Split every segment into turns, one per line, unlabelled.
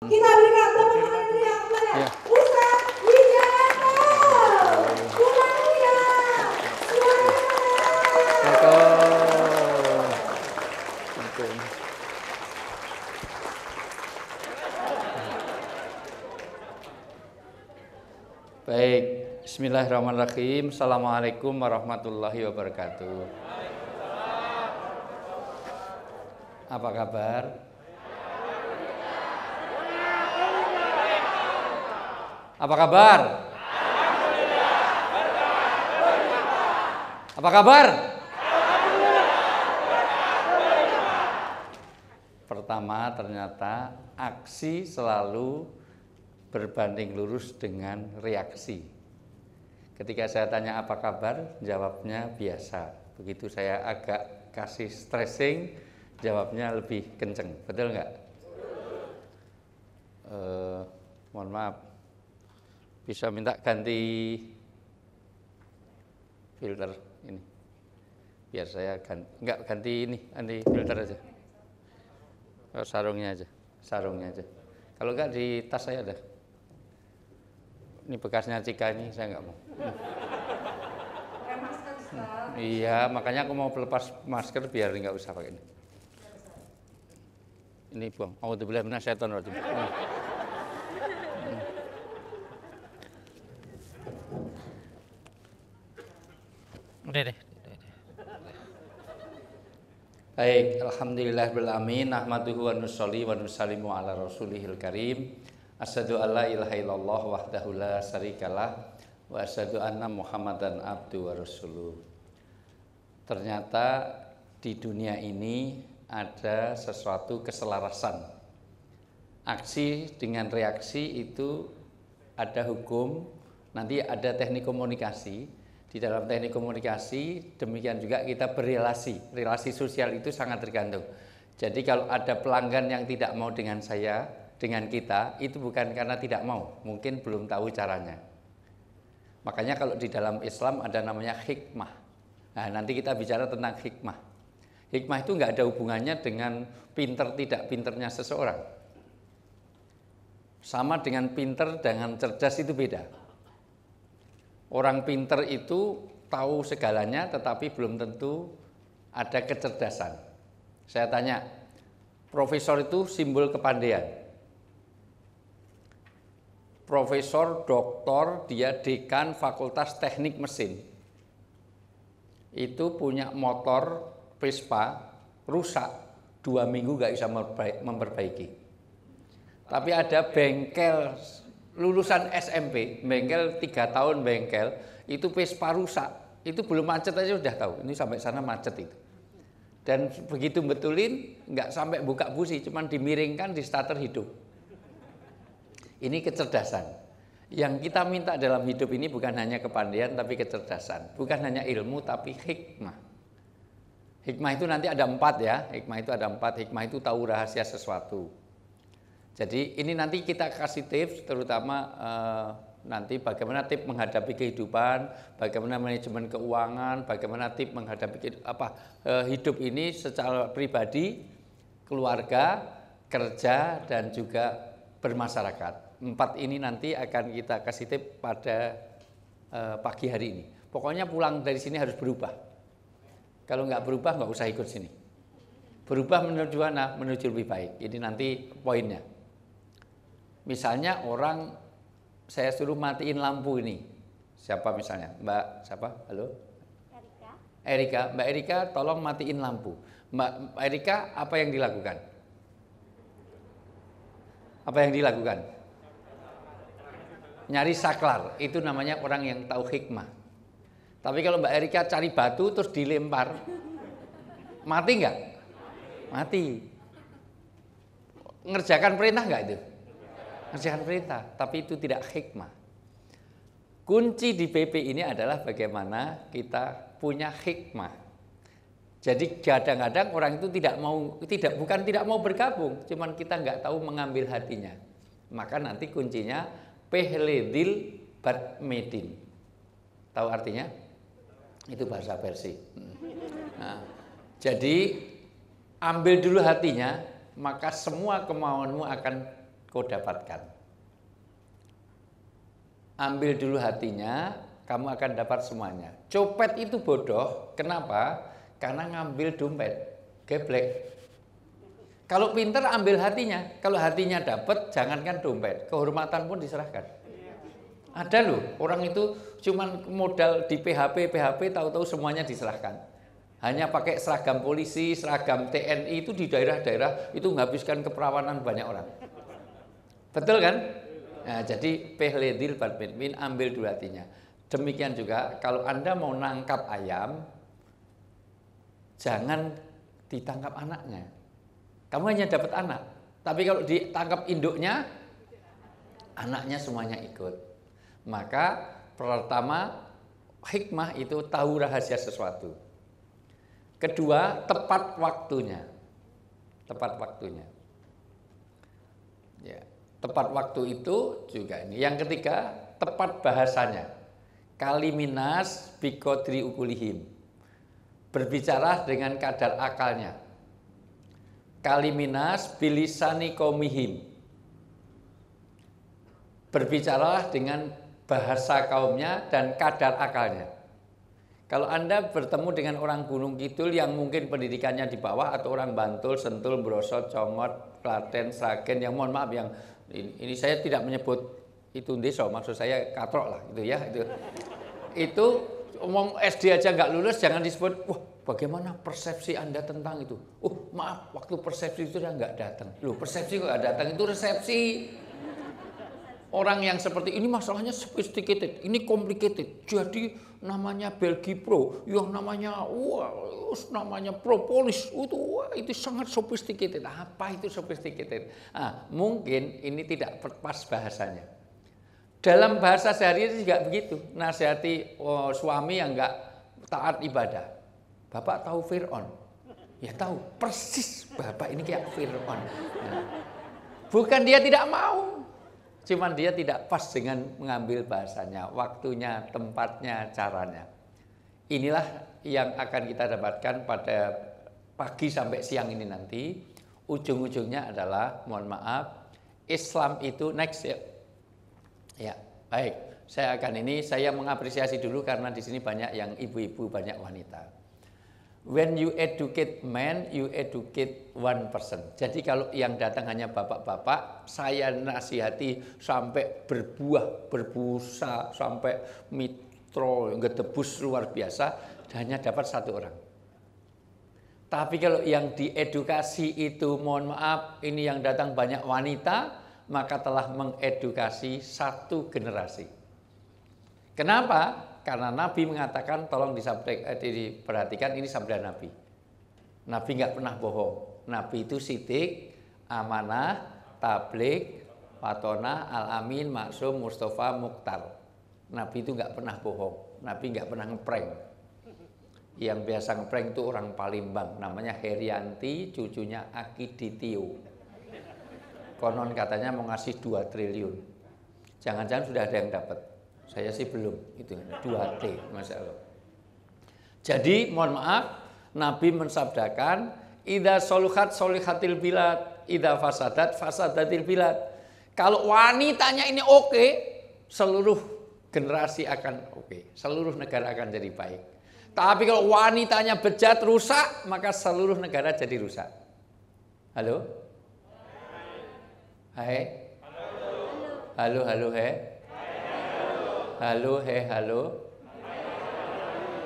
Kita berikan tepuk tangan yang meriah kepada Ustaz Wijayanto. Ulangi ya.
Baik, bismillahirrahmanirrahim. Assalamualaikum warahmatullahi wabarakatuh. Apa kabar? Apa kabar? Apa kabar? Pertama, ternyata aksi selalu berbanding lurus dengan reaksi. Ketika saya tanya apa kabar, jawabnya biasa. Begitu saya agak kasih stressing, jawabnya lebih kenceng. Betul nggak? Mohon maaf, bisa minta ganti filter ini, biar saya ganti ini, ganti filter aja. Sarungnya aja. Kalau nggak di tas saya ada. Ini bekasnya Cika ini, saya nggak mau. Iya, makanya aku mau lepas masker biar nggak usah pakai ini. Ini buang. Auzubillahi minasyaitonir rajim. Udah deh. Baik, alhamdulillahirabbil alamin, nahmaduhu wa nusolli wa nusallimu ala rasulihil karim. Asyhadu alla ilaha illallah wahdahu la syarikalah wa asyhadu anna Muhammadan abdu wa rasuluh. Ternyata di dunia ini ada sesuatu keselarasan. Aksi dengan reaksi itu ada hukum, nanti ada teknik komunikasi. Di dalam teknik komunikasi demikian juga kita berrelasi. Relasi sosial itu sangat tergantung. Jadi kalau ada pelanggan yang tidak mau dengan saya, dengan kita, itu bukan karena tidak mau, mungkin belum tahu caranya. Makanya kalau di dalam Islam ada namanya hikmah. Nah, nanti kita bicara tentang hikmah. Hikmah itu nggak ada hubungannya dengan pinter tidak pinternya seseorang. Sama dengan pinter dengan cerdas itu beda. Orang pinter itu tahu segalanya tetapi belum tentu ada kecerdasan. Saya tanya, profesor itu simbol kepandaian. Profesor, doktor, dia dekan fakultas teknik mesin. Itu punya motor Vespa rusak, 2 minggu gak bisa memperbaiki. Tapi ada bengkel lulusan SMP, bengkel 3 tahun bengkel, itu Vespa rusak, itu belum macet aja udah tahu, ini sampai sana macet itu. Dan begitu betulin, nggak sampai buka busi, cuman dimiringkan di starter hidup. Ini kecerdasan. Yang kita minta dalam hidup ini bukan hanya kepandaian, tapi kecerdasan. Bukan hanya ilmu, tapi hikmah. Hikmah itu nanti ada 4 ya, hikmah itu ada 4, hikmah itu tahu rahasia sesuatu. Jadi ini nanti kita kasih tips, terutama nanti bagaimana tips menghadapi kehidupan, bagaimana manajemen keuangan, bagaimana tips menghadapi hidup ini secara pribadi, keluarga, kerja, dan juga bermasyarakat. 4 ini nanti akan kita kasih tips pada pagi hari ini. Pokoknya pulang dari sini harus berubah. Kalau nggak berubah nggak usah ikut sini. Berubah menuju mana? Menuju lebih baik. Ini nanti poinnya. Misalnya orang saya suruh matiin lampu ini. Siapa misalnya? Mbak siapa? Halo? Erika. Mbak Erika tolong matiin lampu. Mbak Erika apa yang dilakukan? Apa yang dilakukan? Nyari saklar. Itu namanya orang yang tahu hikmah. Tapi kalau Mbak Erika cari batu terus dilempar, mati nggak? Mati. Ngerjakan perintah nggak itu? Ngerjakan perintah, tapi itu tidak hikmah. Kunci di PP ini adalah bagaimana kita punya hikmah. Jadi kadang-kadang orang itu bukan tidak mau bergabung, cuman kita nggak tahu mengambil hatinya. Maka nanti kuncinya pehledil badmedin. Tahu artinya? Itu bahasa Persia. Nah, jadi ambil dulu hatinya, maka semua kemauanmu akan kau dapatkan. Ambil dulu hatinya, kamu akan dapat semuanya. Copet itu bodoh, kenapa? Karena ngambil dompet, geblek. Kalau pinter ambil hatinya, kalau hatinya dapat, jangankan dompet, kehormatan pun diserahkan. Ada loh, orang itu cuman modal di PHP, tahu-tahu semuanya diserahkan. Hanya pakai seragam polisi, seragam TNI itu di daerah-daerah itu menghabiskan keperawanan banyak orang. Betul kan? Nah, jadi pehledil badminton, ambil dulu hatinya. Demikian juga kalau Anda mau nangkap ayam, jangan ditangkap anaknya. Kamu hanya dapat anak, tapi kalau ditangkap induknya, anaknya semuanya ikut. Maka pertama, hikmah itu tahu rahasia sesuatu. Kedua, tepat waktunya. Tepat waktunya. Ya, tepat waktu itu juga ini. Yang ketiga, tepat bahasanya. Kaliminas biqadri ukulihim. Berbicara dengan kadar akalnya. Kaliminas bilisani qaumihim. Berbicara dengan bahasa kaumnya dan kadar akalnya. Kalau Anda bertemu dengan orang Gunung Kidul yang mungkin pendidikannya di bawah, atau orang Bantul, Sentul, Brosot, Congot, Klaten, Sragen, yang mohon maaf yang ini saya tidak menyebut itu desa, maksud saya katrok lah itu ya, itu omong SD aja nggak lulus jangan disebut, wah bagaimana persepsi Anda tentang itu? Oh maaf, waktu persepsi itu dia nggak datang. Loh persepsi kok nggak datang, itu resepsi. Orang yang seperti ini masalahnya sophisticated, ini complicated. Jadi namanya Belgi Pro, yang namanya namanya Propolis, itu sangat sophisticated. Apa itu sophisticated? Mungkin ini tidak pas bahasanya. Dalam bahasa sehari-hari juga begitu. Nasihati suami yang nggak taat ibadah. Bapak tahu Fir'aun? Ya tahu, persis Bapak ini kayak Fir'aun. Bukan dia tidak mau. Cuman dia tidak pas dengan mengambil bahasanya, waktunya, tempatnya, caranya. Inilah yang akan kita dapatkan pada pagi sampai siang ini nanti. Ujung-ujungnya adalah, mohon maaf, Islam itu next ya. Ya, baik. Saya mengapresiasi dulu karena di sini banyak yang ibu-ibu, banyak wanita. When you educate man, you educate one person. Jadi kalau yang datang hanya bapak-bapak, saya nasihati sampai berbuah, berbusa, sampai mitro, gedebus luar biasa, hanya dapat satu orang. Tapi kalau yang diedukasi itu, mohon maaf, ini yang datang banyak wanita, maka telah mengedukasi satu generasi. Kenapa? Karena Nabi mengatakan, tolong diperhatikan, ini sabda Nabi. Nabi nggak pernah bohong. Nabi itu sidik, amanah, tabligh, fatonah, al-amin, maksum, mustafa, mukhtar. Nabi itu nggak pernah bohong. Nabi nggak pernah ngeprank. Yang biasa ngeprank itu orang Palembang, namanya Herianti, cucunya Akiditio. Konon katanya mau ngasih 2 triliun. Jangan-jangan sudah ada yang dapat. Saya sih belum, itu 2T, Masya Allah. Jadi mohon maaf, Nabi mensabdakan, idza soluhat solihatil bilad, idza fasadat fasadatil bilad. Kalau wanitanya ini oke, seluruh generasi akan oke, seluruh negara akan jadi baik. Tapi kalau wanitanya bejat, rusak, maka seluruh negara jadi rusak. Halo? Hai? Halo, halo, hai? Halo, halo.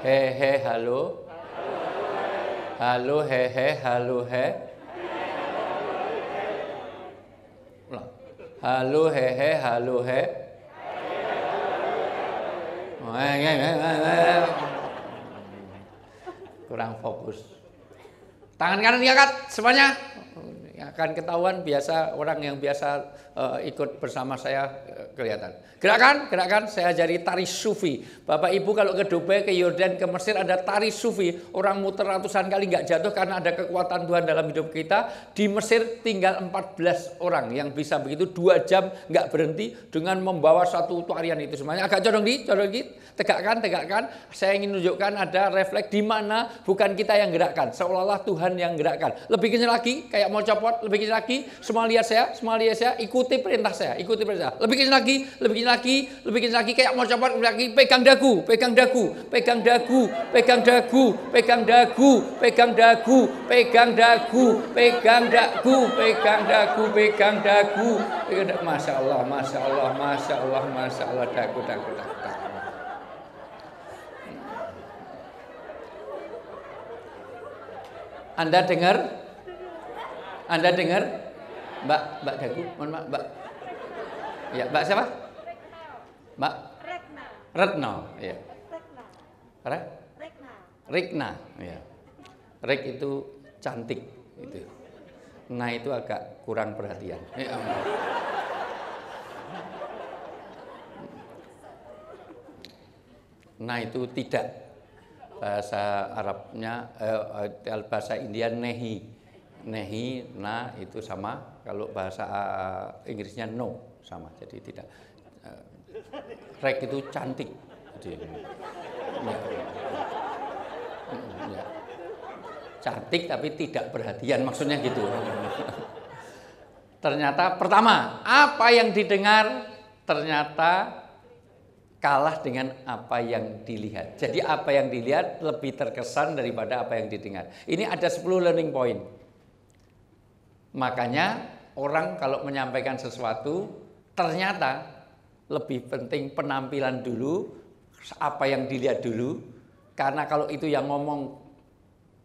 Halo. Halo, halo, Halo, halo, kurang fokus. Tangan kanan diangkat semuanya. Akan ketahuan biasa orang yang biasa ikut bersama saya kelihatan. Gerakan, saya ajari tari sufi. Bapak Ibu kalau ke Dubai, ke Yordan, ke Mesir ada tari sufi. Orang muter ratusan kali nggak jatuh karena ada kekuatan Tuhan dalam hidup kita. Di Mesir tinggal 14 orang yang bisa begitu 2 jam nggak berhenti dengan membawa satu tarian itu semuanya. Agak condong dikit. Tegakkan. Saya ingin menunjukkan ada refleks di mana bukan kita yang gerakkan, seolah-olah Tuhan yang gerakkan. Lebih kencang lagi, kayak mau copot. lebih kecil lagi, semua lihat saya, ikuti perintah saya, ikuti perintah saya. Lebih kecil lagi, lebih kecil lagi, lebih kecil lagi, kayak mau coba lagi, pegang dagu, pegang dagu, pegang dagu, pegang dagu, pegang dagu, pegang dagu, pegang dagu, pegang dagu, pegang dagu, pegang dagu, pegang dagu. Masya Allah, masya Allah, masya Allah, masya Allah, dagu, dagu, dagu. Anda dengar? Mbak Dagu, mohon maaf, Mbak. Ya, Mbak siapa? Mbak Retno, ya. Rekna, ya. Rek itu cantik, itu. Nah itu agak kurang perhatian. Ya. Nah itu tidak. Bahasa Arabnya, bahasa India nehi, nah itu sama. Kalau bahasa Inggrisnya no, sama. Jadi tidak. Rek itu cantik. Jadi, ya. Cantik tapi tidak perhatian, maksudnya gitu. Ternyata pertama, apa yang didengar ternyata kalah dengan apa yang dilihat. Jadi apa yang dilihat lebih terkesan daripada apa yang didengar. Ini ada 10 learning point. Makanya orang kalau menyampaikan sesuatu ternyata lebih penting penampilan dulu, apa yang dilihat dulu. Karena kalau itu yang ngomong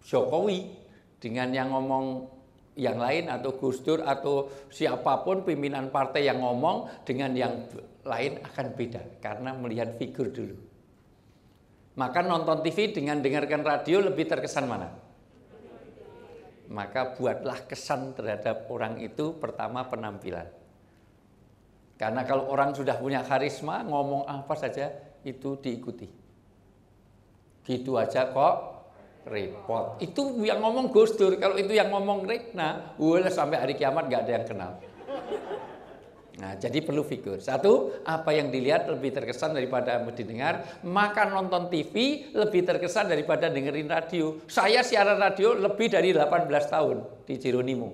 Jokowi dengan yang ngomong yang lain atau Gus Dur atau siapapun pimpinan partai yang ngomong dengan yang lain akan beda karena melihat figur dulu. Maka nonton TV dengan dengarkan radio lebih terkesan mana? Maka buatlah kesan terhadap orang itu pertama penampilan. Karena kalau orang sudah punya karisma, ngomong apa saja itu diikuti. Gitu aja kok repot. Itu yang ngomong Gus Dur, kalau itu yang ngomong Rekna, sampai hari kiamat nggak ada yang kenal. Nah, jadi perlu figur. Satu, apa yang dilihat lebih terkesan daripada yang didengar. Maka nonton TV lebih terkesan daripada dengerin radio. Saya siaran radio lebih dari 18 tahun di Jeronimo.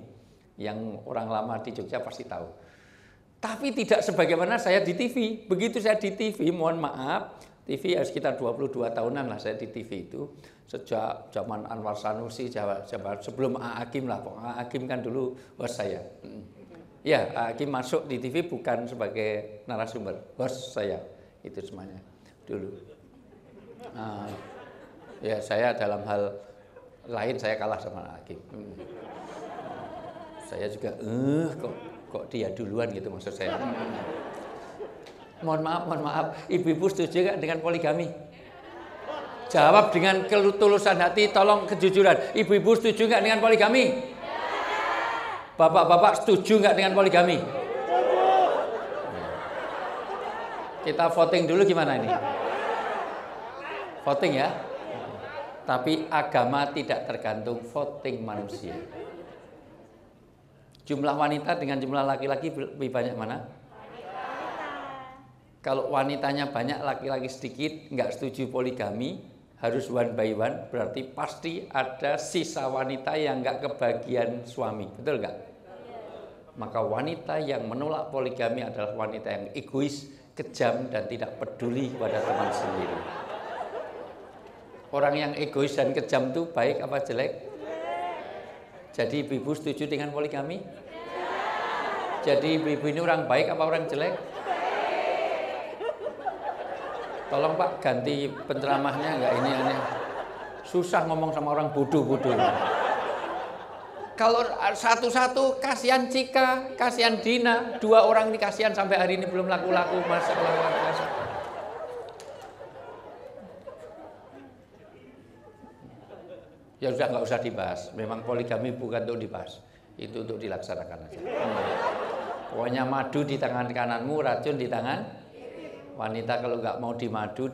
Yang orang lama di Jogja pasti tahu. Tapi tidak sebagaimana saya di TV. Begitu saya di TV, mohon maaf, TV ya sekitar 22 tahunan lah saya di TV itu. Sejak zaman Anwar Sanusi, sebelum A. Hakim lah. A. Hakim kan dulu host saya. Ya, Hakim masuk di TV bukan sebagai narasumber, host saya itu semuanya dulu. Ya saya dalam hal lain saya kalah sama Hakim. Saya juga kok dia duluan gitu maksud saya. Mohon maaf, ibu-ibu setuju nggak dengan poligami? Jawab dengan ketulusan hati, tolong kejujuran. Ibu-ibu setuju nggak dengan poligami? Bapak-bapak setuju nggak dengan poligami? Kita voting dulu gimana ini? Voting ya. Tapi agama tidak tergantung voting manusia. Jumlah wanita dengan jumlah laki-laki lebih banyak mana? Kalau wanitanya banyak, laki-laki sedikit, nggak setuju poligami, harus one by one, berarti pasti ada sisa wanita yang nggak kebagian suami, betul nggak? Maka wanita yang menolak poligami adalah wanita yang egois, kejam, dan tidak peduli kepada teman sendiri. Orang yang egois dan kejam itu baik apa jelek? Jadi ibu-ibu setuju dengan poligami? Jadi ibu-ibu ini orang baik apa orang jelek? Tolong Pak ganti penceramahnya, enggak ini aneh. Susah ngomong sama orang bodoh-bodoh. Kalau satu-satu kasihan Cika, kasihan Dina, 2 orang ini kasihan sampai hari ini belum laku-laku, Masya Allah. Ya sudah nggak usah dibahas. Memang poligami bukan untuk dibahas, itu untuk dilaksanakan aja. Pokoknya madu di tangan kananmu, racun di tangan. Wanita kalau nggak mau dimadu,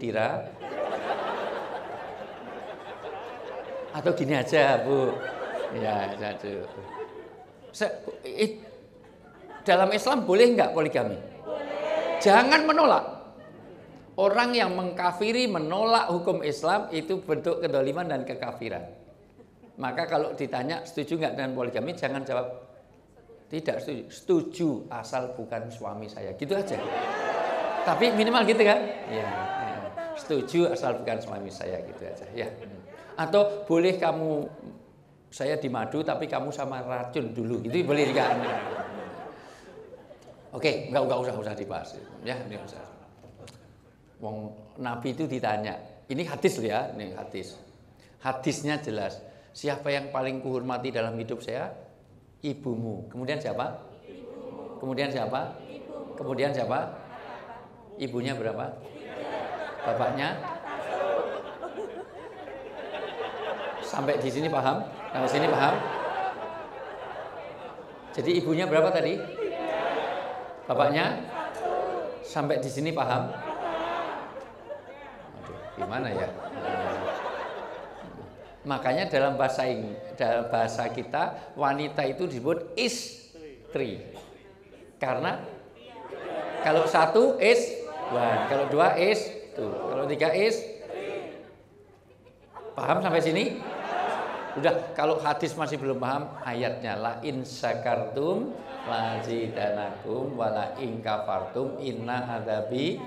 atau gini aja Bu, ya satu. Dalam Islam boleh nggak poligami? Boleh. Jangan menolak. Orang yang mengkafiri menolak hukum Islam itu bentuk kedoliman dan kekafiran. Maka kalau ditanya setuju nggak dengan poligami, jangan jawab Tidak setuju. Setuju asal bukan suami saya. Gitu aja. Tapi minimal gitu kan? Ya. Setuju asal bukan suami saya, gitu aja. Ya. Atau boleh kamu, saya di madu tapi kamu sama racun dulu. Gitu boleh kan? Oke, enggak usah dibahas. Ya, ini usah. Wong Nabi itu ditanya. Ini hadis loh ya, ini hadis. Hadisnya jelas. Siapa yang paling kuhormati dalam hidup saya? Ibumu. Kemudian siapa? Kemudian siapa? Kemudian siapa? Ibunya berapa? Bapaknya? Sampai di sini paham? Sampai sini paham? Jadi ibunya berapa tadi? Bapaknya? Sampai di sini paham? Aduh, gimana ya? Makanya dalam bahasa kita wanita itu disebut istri. Karena kalau satu is one, kalau dua is two, kalau tiga is. Paham sampai sini? Udah, kalau hadis masih belum paham ayatnya, la in syakartum lazidanakum wala in kafartum inna adzabi.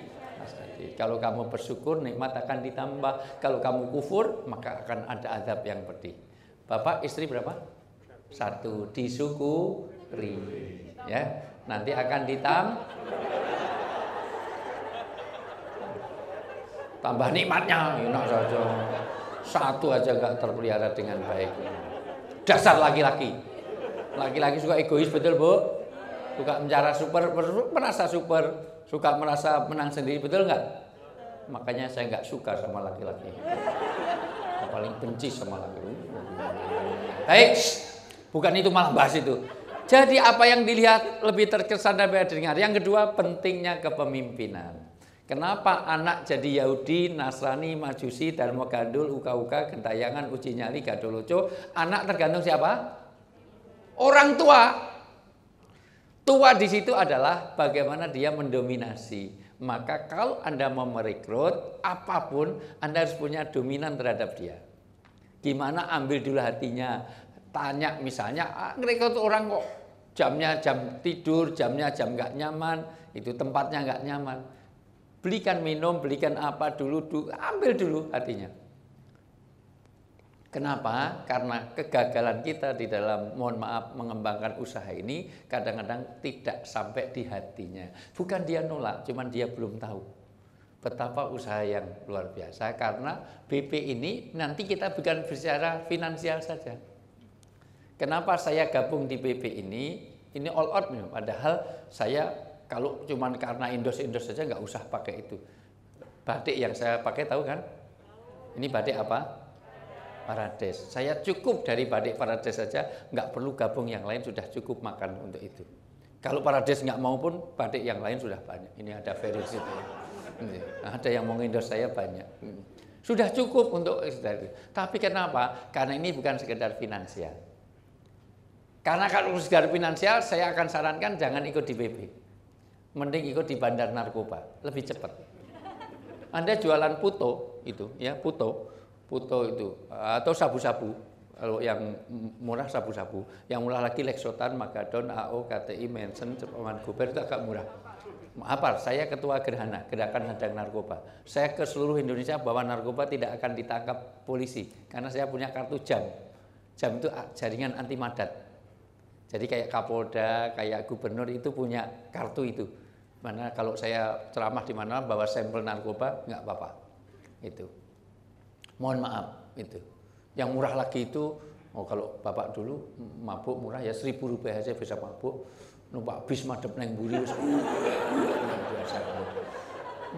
Kalau kamu bersyukur, nikmat akan ditambah. Kalau kamu kufur, maka akan ada azab yang pedih. Bapak, istri berapa? Satu. Disyukuri. Ya, nanti akan tambah nikmatnya. Enak saja. Satu aja nggak terpelihara dengan baik. Dasar laki-laki. Laki-laki suka egois, betul Bu? Suka merasa super, suka merasa menang sendiri, betul nggak? Makanya saya nggak suka sama laki-laki. Saya paling benci sama laki-laki. Baik, bukan itu, malah bahas itu. Jadi apa yang dilihat lebih terkesan dan didengar. Yang kedua, pentingnya kepemimpinan. Kenapa anak jadi Yahudi, Nasrani, Majusi, Dharma Gandul, Uka-uka, Gentayangan, Uji Nyali, Gadoloco? Anak tergantung siapa? Orang tua. Tua di situ adalah bagaimana dia mendominasi. Maka kalau Anda mau merekrut apapun, Anda harus punya dominan terhadap dia. Gimana ambil dulu hatinya? Tanya misalnya, rekrut orang kok jamnya jam tidur, jamnya jam nggak nyaman, itu tempatnya nggak nyaman. Belikan minum, belikan apa dulu, ambil dulu hatinya. Kenapa? Karena kegagalan kita di dalam, mohon maaf, mengembangkan usaha ini kadang-kadang tidak sampai di hatinya. Bukan dia nolak, cuman dia belum tahu betapa usaha yang luar biasa. Karena BP ini nanti kita bukan bicara finansial saja. Kenapa saya gabung di BP ini? Ini all out nih. Padahal saya kalau cuman karena Indos saja nggak usah pakai itu. Batik yang saya pakai tahu kan? Ini batik apa? Parades. Saya cukup dari batik Parades saja, nggak perlu gabung yang lain, sudah cukup makan untuk itu. Kalau Parades nggak mau pun batik yang lain sudah banyak. Ini ada Feris itu. Ada yang mau ngindos saya banyak. Sudah cukup untuk itu. Tapi kenapa? Karena ini bukan sekedar finansial. Karena kalau sekedar finansial, saya akan sarankan jangan ikut di BP. Mending ikut di bandar narkoba, lebih cepat. Anda jualan puto itu, ya puto itu, atau sabu-sabu. Kalau yang murah sabu-sabu, yang murah lagi Lexotan, Magadon, AO, KTI, Mensen, Cepaman Gober itu agak murah. Apa? Saya ketua Gerhana, Gerakan Hadang Narkoba. Saya ke seluruh Indonesia bahwa narkoba tidak akan ditangkap polisi karena saya punya kartu jam. Jam itu jaringan anti madat. Jadi kayak Kapolda, kayak gubernur itu punya kartu itu. Mana kalau saya ceramah di mana bawa sampel narkoba nggak apa-apa. Itu. Mohon maaf itu. Yang murah lagi itu, kalau Bapak dulu mabuk murah ya Rp1.000 aja bisa mabuk. Numpak bis madep neng Buri.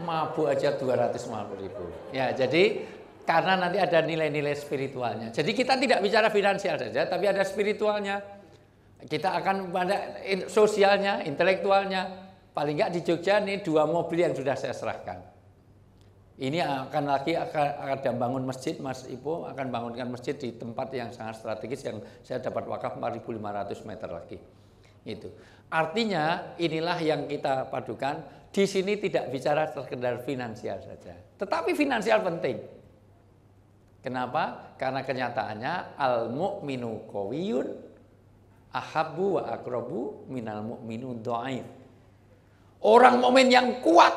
Mabuk aja 250.000. Ya, jadi karena nanti ada nilai-nilai spiritualnya. Jadi kita tidak bicara finansial saja, tapi ada spiritualnya. Kita akan pada sosialnya, intelektualnya. Paling nggak di Jogja nih 2 mobil yang sudah saya serahkan. Ini akan ada bangun masjid, Mas Ipo akan bangunkan masjid di tempat yang sangat strategis yang saya dapat wakaf 4.500 meter lagi. Itu. Artinya inilah yang kita padukan. Di sini tidak bicara sekedar finansial saja, tetapi finansial penting. Kenapa? Karena kenyataannya al-mu'minu qawiyun ahabbu wa aqrabu minal mu'minu dhaif. Orang mukmin yang kuat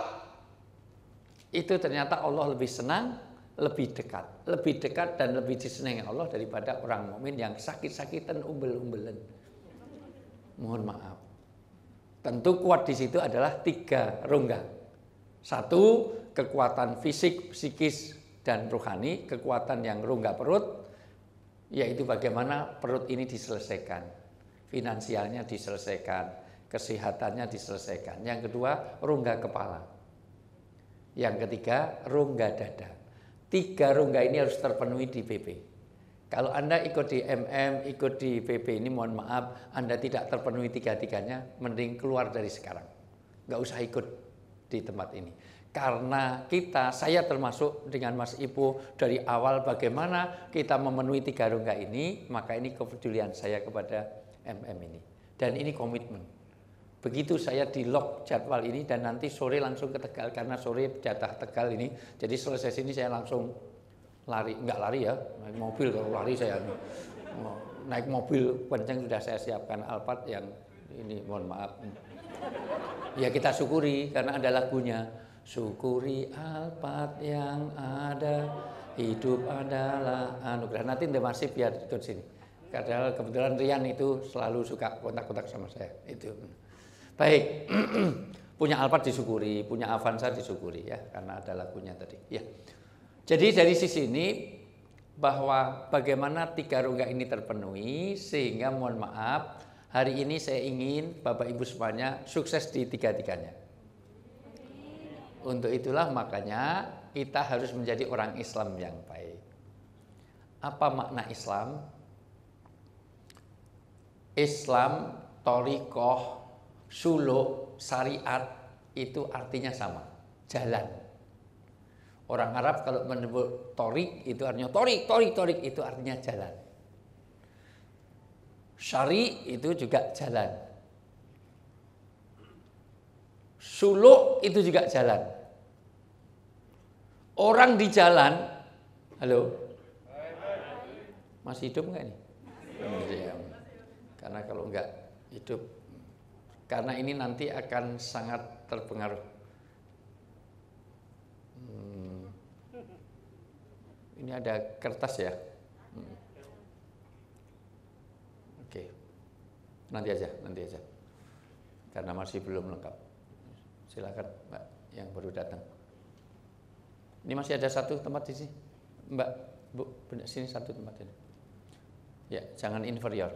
itu ternyata Allah lebih senang, lebih dekat dan lebih disenangi Allah daripada orang mukmin yang sakit-sakitan, umbel-umbelan. Mohon maaf. Tentu kuat di situ adalah 3 rongga. 1, kekuatan fisik, psikis dan rohani, kekuatan yang rongga perut, yaitu bagaimana perut ini diselesaikan, finansialnya diselesaikan, kesehatannya diselesaikan. Yang kedua, rongga kepala. Yang ketiga, rongga dada. 3 rongga ini harus terpenuhi di PP. Kalau Anda ikut di MM, ikut di PP ini, mohon maaf, Anda tidak terpenuhi 3-tiganya, mending keluar dari sekarang. Nggak usah ikut di tempat ini. Karena saya termasuk dengan Mas Ipo dari awal bagaimana kita memenuhi 3 rongga ini, maka ini kepedulian saya kepada MM ini. Dan ini komitmen. Begitu saya di lock jadwal ini dan nanti sore langsung ke Tegal, karena sore jatah Tegal ini, jadi selesai sini saya langsung lari, enggak lari ya, naik mobil. Kalau lari saya naik mobil kencang sudah saya siapkan Alphard yang ini, mohon maaf. Ya kita syukuri karena ada lagunya. Syukuri Alphard yang ada, hidup adalah anugerah. Nanti Masif biar ikut sini. Karena kebetulan Rian itu selalu suka kontak-kontak sama saya. Itu. Baik. Punya Alphard disyukuri, punya Avanza disyukuri ya, karena ada lagunya tadi. Ya. Jadi dari sisi ini bahwa bagaimana 3 rongga ini terpenuhi, sehingga mohon maaf hari ini saya ingin Bapak Ibu semuanya sukses di 3-tiganya. Untuk itulah makanya kita harus menjadi orang Islam yang baik. Apa makna Islam? Islam, thariqah, suluk, syariat itu artinya sama, jalan. Orang Arab kalau menyebut torik itu artinya torik itu artinya jalan. Syari itu juga jalan. Suluk itu juga jalan. Orang di jalan, halo, masih hidup nggak nih? Karena kalau nggak hidup, karena ini nanti akan sangat terpengaruh. Ini ada kertas ya. Oke. Nanti aja. Karena masih belum lengkap. Silakan Mbak yang baru datang. Ini masih ada 1 tempat di sini. Mbak, Bu, sini 1 tempat ini. Ya, jangan inferior.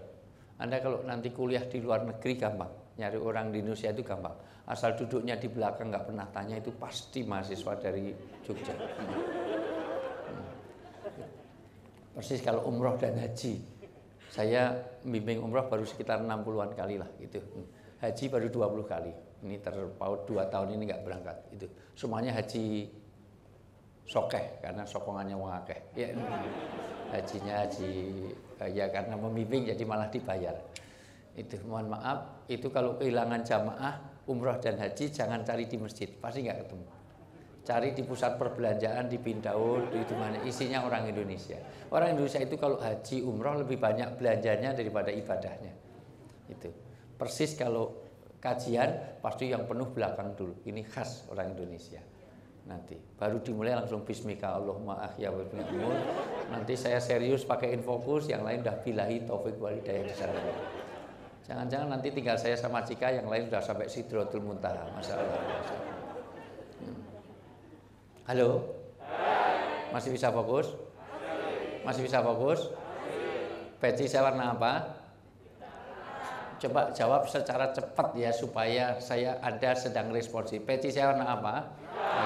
Anda kalau nanti kuliah di luar negeri gampang. Nyari orang di Indonesia itu gampang. Asal duduknya di belakang nggak pernah tanya, itu pasti mahasiswa dari Jogja. Persis kalau umroh dan haji. Saya bimbing umroh baru sekitar 60-an kali lah gitu. Haji baru 20 kali. Ini terpaut 2 tahun ini nggak berangkat itu. Semuanya haji sokeh karena sokongannya wong akeh. Ya, hajinya haji ya karena membimbing jadi malah dibayar. Itu mohon maaf, itu kalau kehilangan jamaah umroh dan haji jangan cari di masjid, pasti nggak ketemu. Cari di pusat perbelanjaan, di Pindaul, itu mana isinya orang Indonesia. Orang Indonesia itu kalau haji umroh lebih banyak belanjanya daripada ibadahnya. Itu persis kalau kajian pasti yang penuh belakang dulu. Ini khas orang Indonesia. Nanti baru dimulai langsung bismika Allahumma ahya wa bi'amur. Nanti saya serius pakai infokus, yang lain udah billahi taufik wal hidayah di sana. Jangan-jangan nanti tinggal saya sama Cika, yang lain sudah sampai Sidratul Muntaha. Masyaallah. Halo? Masih bisa fokus? Masih bisa fokus? Peci saya warna apa? Coba jawab secara cepat ya supaya Anda sedang responsif. Peci saya warna apa?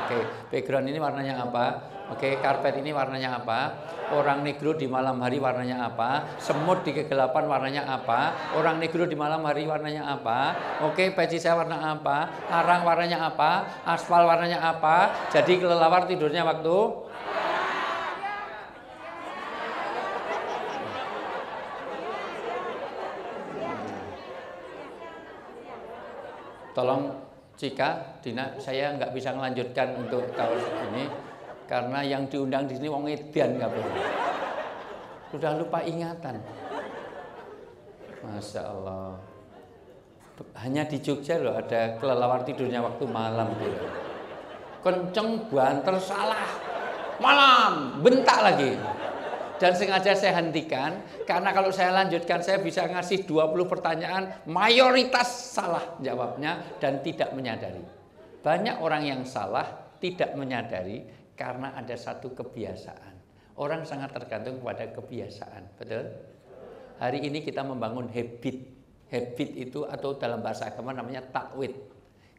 Oke, background ini warnanya apa? Oke, karpet ini warnanya apa? Orang negro di malam hari warnanya apa? Semut di kegelapan warnanya apa? Orang negro di malam hari warnanya apa? Oke, peci saya warna apa? Arang warnanya apa? Aspal warnanya apa? Jadi kelelawar tidurnya waktu? Tolong Cika, Dina, saya nggak bisa melanjutkan untuk tahun ini karena yang diundang di sini wong edan nggak boleh. Sudah lupa ingatan. Masya Allah. Hanya di Jogja loh ada kelelawar tidurnya waktu malam gitu. Kenceng banter salah. Malam, bentak lagi. Dan sengaja saya hentikan karena kalau saya lanjutkan saya bisa ngasih 20 pertanyaan, mayoritas salah jawabnya dan tidak menyadari. Banyak orang yang salah tidak menyadari karena ada satu kebiasaan. Orang sangat tergantung pada kebiasaan, betul? Hari ini kita membangun habit. Habit itu atau dalam bahasa agama namanya takwid.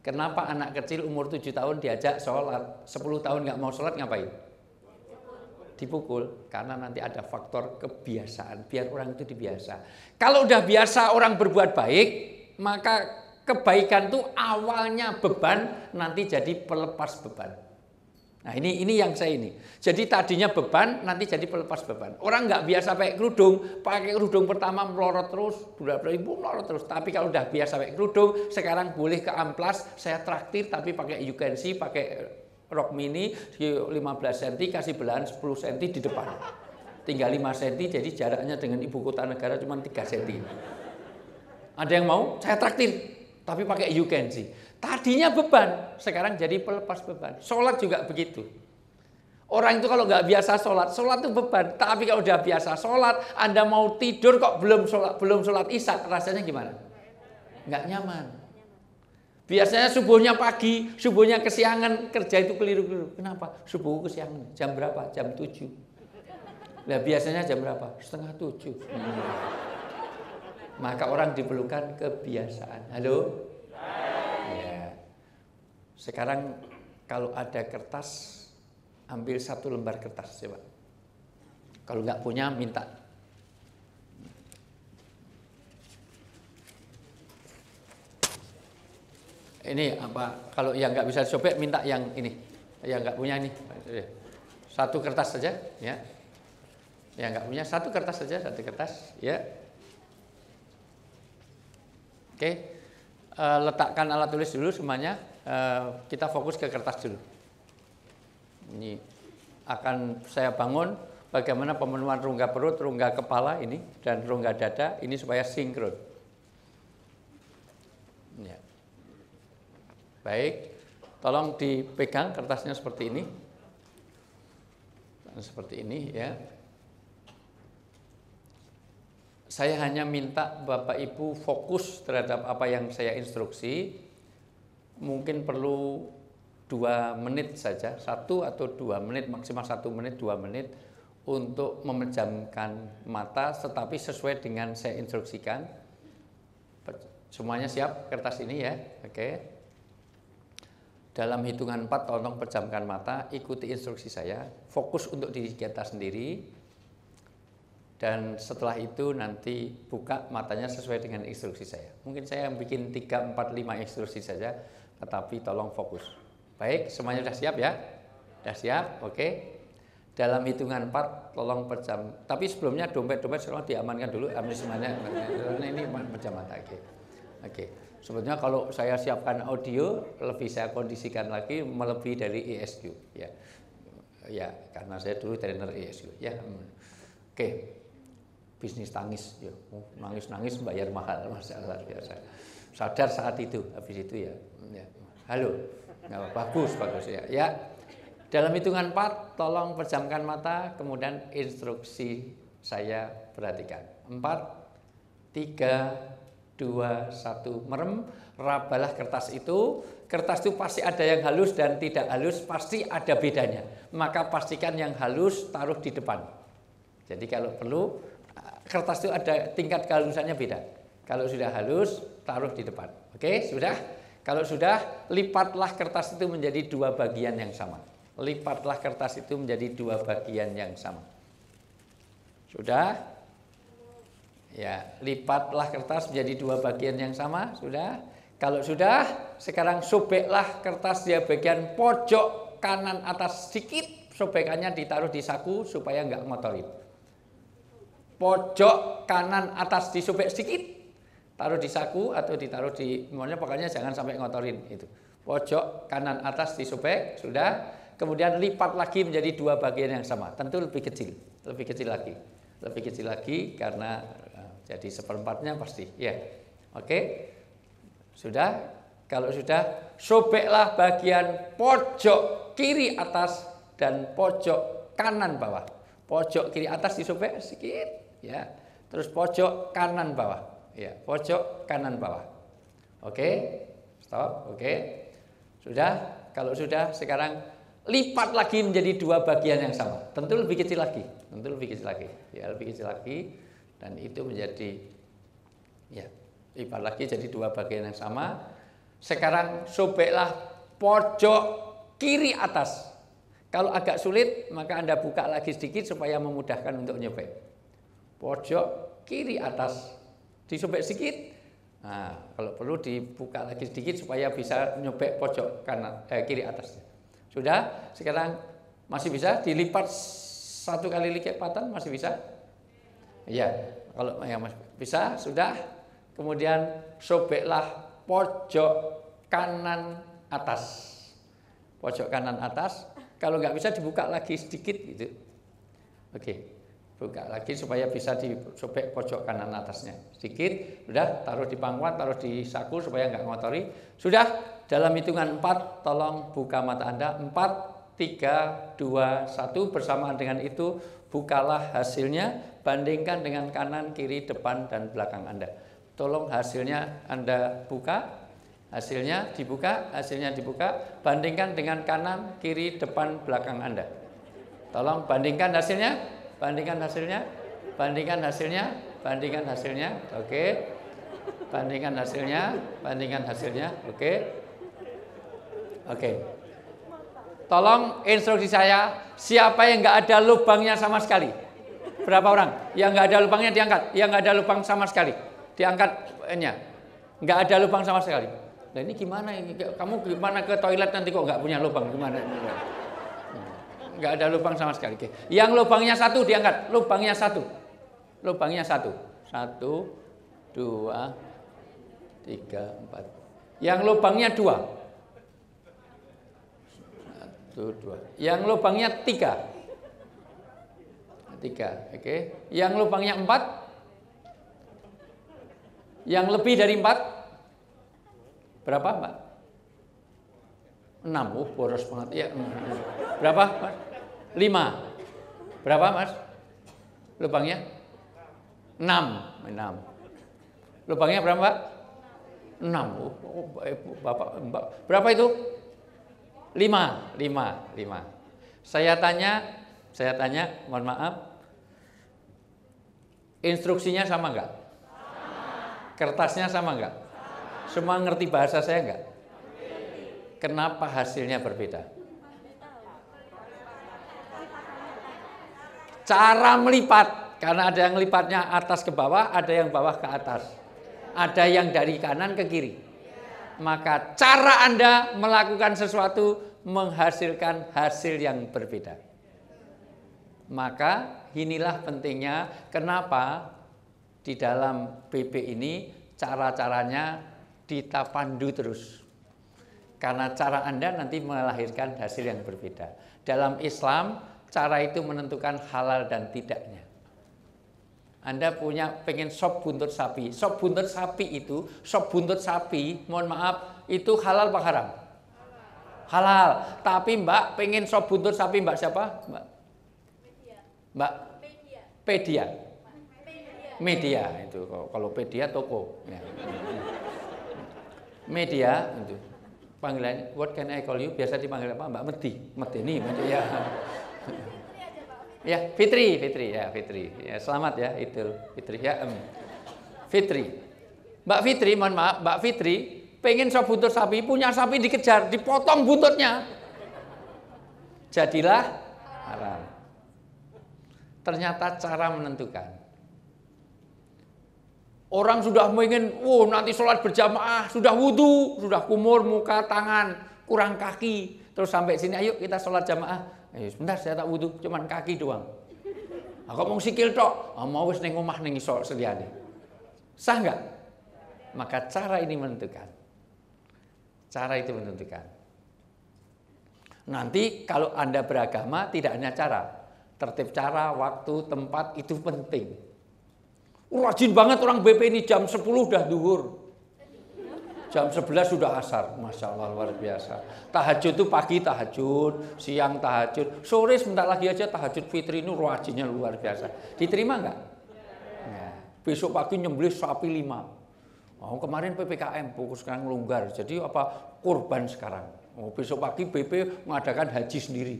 Kenapa anak kecil umur 7 tahun diajak sholat, 10 tahun nggak mau sholat ngapain? Dipukul, karena nanti ada faktor kebiasaan, biar orang itu dibiasa. Kalau udah biasa orang berbuat baik, maka kebaikan itu awalnya beban, nanti jadi pelepas beban. Nah ini yang saya ini. Jadi tadinya beban, nanti jadi pelepas beban. Orang nggak biasa pakai kerudung pertama melorot terus, berapa ribu melorot terus. Tapi kalau udah biasa pakai kerudung, sekarang boleh ke amplas, saya traktir tapi pakai you can see, pakai rok mini 15 cm, kasih belahan 10 cm di depan. Tinggal 5 cm, jadi jaraknya dengan ibu kota negara cuma 3 cm. Ada yang mau? Saya traktir, tapi pakai you can see. Tadinya beban, sekarang jadi pelepas beban. Sholat juga begitu. Orang itu kalau nggak biasa sholat itu beban. Tapi kalau udah biasa sholat, Anda mau tidur kok belum sholat isya, rasanya gimana? Nggak nyaman. Biasanya subuhnya pagi, subuhnya kesiangan, kerja itu keliru-keliru. Kenapa? Subuh kesiangan. Jam berapa? Jam 7. Nah, biasanya jam berapa? 6:30. Maka orang diperlukan kebiasaan. Halo? Ya. Sekarang kalau ada kertas, ambil 1 lembar kertas coba. Kalau nggak punya, minta. Ini apa? Kalau yang nggak bisa disobek, minta yang ini. Yang nggak punya ini, 1 kertas saja, ya. Yang nggak punya 1 kertas saja, 1 kertas, ya. Oke, letakkan alat tulis dulu semuanya. Kita fokus ke kertas dulu. Ini akan saya bangun bagaimana pemenuhan rongga perut, rongga kepala ini dan rongga dada ini supaya sinkron. Ya. Baik, tolong dipegang kertasnya seperti ini. Seperti ini ya. Saya hanya minta Bapak Ibu fokus terhadap apa yang saya instruksi. Mungkin perlu 2 menit saja, 1 atau 2 menit, maksimal 1 menit, 2 menit untuk memejamkan mata, tetapi sesuai dengan saya instruksikan. Semuanya siap kertas ini ya, oke. Dalam hitungan 4 tolong pejamkan mata, ikuti instruksi saya, fokus untuk diri kita sendiri, dan setelah itu nanti buka matanya sesuai dengan instruksi saya. Mungkin saya bikin 3, 4, 5 instruksi saja, tetapi tolong fokus. Baik, semuanya sudah siap ya? Sudah siap, oke. Dalam hitungan 4 tolong pejam, tapi sebelumnya dompet-dompet sekarang diamankan dulu, semuanya. Ini pejam mata, oke. Sebetulnya kalau saya siapkan audio, lebih saya kondisikan lagi melebihi dari ESQ, ya. Ya, karena saya dulu trainer ESQ, ya. Oke. Bisnis tangis, ya. Nangis-nangis bayar mahal, masalah biasa. Sadar saat itu, habis itu ya. Halo, nggak bagus ya. Ya. Dalam hitungan 4, tolong pejamkan mata, kemudian instruksi saya perhatikan. 4, 3, 2, 1, merem, rabalah kertas itu. Kertas itu pasti ada yang halus dan tidak halus, pasti ada bedanya. Maka pastikan yang halus taruh di depan. Jadi kalau perlu, kertas itu ada tingkat kehalusannya beda. Kalau sudah halus, taruh di depan. Oke, sudah? Kalau sudah, lipatlah kertas itu menjadi 2 bagian yang sama. Lipatlah kertas itu menjadi 2 bagian yang sama. Sudah? Ya, lipatlah kertas menjadi 2 bagian yang sama, sudah? Kalau sudah, sekarang sobeklah kertas di bagian pojok kanan atas sedikit, sobekannya ditaruh di saku supaya nggak ngotorin. Pojok kanan atas disobek sedikit, taruh di saku atau ditaruh di, pokoknya jangan sampai ngotorin itu. Pojok kanan atas disobek, sudah? Kemudian lipat lagi menjadi 2 bagian yang sama, tentu lebih kecil lagi karena Jadi seperempatnya pasti. Ya. Oke. Sudah? Kalau sudah, sobeklah bagian pojok kiri atas dan pojok kanan bawah. Pojok kiri atas disobek sedikit, ya. Terus pojok kanan bawah, ya. Pojok kanan bawah. Oke? Stop. Oke. Sudah? Kalau sudah, sekarang lipat lagi menjadi dua bagian yang sama. Tentu lebih kecil lagi. Tentu lebih kecil lagi. Ya, lebih kecil lagi. Dan itu menjadi, ya, lipat lagi jadi dua bagian yang sama. Sekarang sobeklah pojok kiri atas. Kalau agak sulit, maka Anda buka lagi sedikit supaya memudahkan untuk nyobek. Pojok kiri atas. Disobek sedikit. Nah, kalau perlu dibuka lagi sedikit supaya bisa nyobek pojok kanan, kiri atasnya. Sudah? Sekarang masih bisa dilipat satu kali lipatan, masih bisa? Iya, kalau yang masih bisa, sudah. Kemudian sobeklah pojok kanan atas. Pojok kanan atas. Kalau nggak bisa dibuka lagi sedikit gitu. Oke. Buka lagi supaya bisa disobek pojok kanan atasnya. Sedikit. Sudah, taruh di pangkuan, taruh di saku supaya nggak ngotori. Sudah, dalam hitungan 4 tolong buka mata Anda. 4, 3, 2, 1. Bersamaan dengan itu bukalah hasilnya. Bandingkan dengan kanan, kiri, depan, dan belakang Anda. Tolong hasilnya Anda buka, hasilnya dibuka, bandingkan dengan kanan, kiri, depan, belakang Anda. Tolong bandingkan hasilnya, bandingkan hasilnya, oke. Bandingkan hasilnya, oke. Oke. Tolong instruksi saya, siapa yang nggak ada lubangnya sama sekali? Berapa orang? Yang nggak ada lubangnya diangkat, yang nggak ada lubang sama sekali. Diangkatnya, nggak ada lubang sama sekali. Nah ini gimana ini? Kamu gimana ke toilet nanti kok nggak punya lubang? Gimana? Nggak ada lubang sama sekali. Oke. Yang lubangnya satu diangkat, lubangnya satu. 1, 2, 3, 4. Yang lubangnya 2. 1, 2. Yang lubangnya 3. Oke. Yang lubangnya 4. Yang lebih dari 4 berapa, Mbak? 6. Boros banget. Ya. Berapa, Mas? 5. Berapa, Mas? Lubangnya? 6. Lubangnya berapa, Mbak? 6. Bapak, Mbak. Berapa itu? 5. Saya tanya, mohon maaf. Instruksinya sama enggak? Kertasnya sama enggak? Semua ngerti bahasa saya enggak? Kenapa hasilnya berbeda? Cara melipat, karena ada yang lipatnya atas ke bawah, ada yang bawah ke atas. Ada yang dari kanan ke kiri. Maka cara Anda melakukan sesuatu menghasilkan hasil yang berbeda. Maka inilah pentingnya kenapa di dalam BP ini cara-caranya kita pandu terus. Karena cara Anda nanti melahirkan hasil yang berbeda. Dalam Islam, cara itu menentukan halal dan tidaknya. Anda pengen sop buntut sapi. Sop buntut sapi, mohon maaf, itu halal apa haram? Halal. Tapi Mbak pengen sop buntut sapi, Mbak siapa? Mbak? Pedia. Media itu, kalau Pedia toko. Ya. Media itu. Panggilannya, what can I call you? Biasa dipanggil apa? Mbak Medi. Medeni, ya. Ya, Fitri. Ya, selamat ya, Idul Fitri ya. Fitri. Mbak Fitri, mohon maaf, Mbak Fitri pengen sop buntut sapi, punya sapi dikejar, dipotong buntutnya. Jadilah haram. Ternyata cara menentukan. Orang sudah ingin, nanti sholat berjamaah, sudah wudhu, sudah kumur muka, tangan, kurang kaki. Terus sampai sini, ayo kita sholat jamaah. Sebentar, saya tak wudhu, cuman kaki doang. Aku mau sikil tok, mau wis ning omah ning isor seliane. Sah enggak? Maka cara ini menentukan. Cara itu menentukan. Nanti kalau Anda beragama tidak hanya cara, tertib cara, waktu, tempat itu penting. Rajin banget orang BP ini, jam 10 udah duhur. Jam 11 sudah asar, Masya Allah luar biasa. Tahajud itu pagi tahajud, siang tahajud, sore sebentar lagi aja tahajud fitri, ini rajinnya luar biasa. Diterima nggak? Ya. Besok pagi nyembelih sapi 5. Oh, kemarin PPKM, fokus sekarang longgar, jadi apa kurban sekarang. Oh, besok pagi BP mengadakan haji sendiri.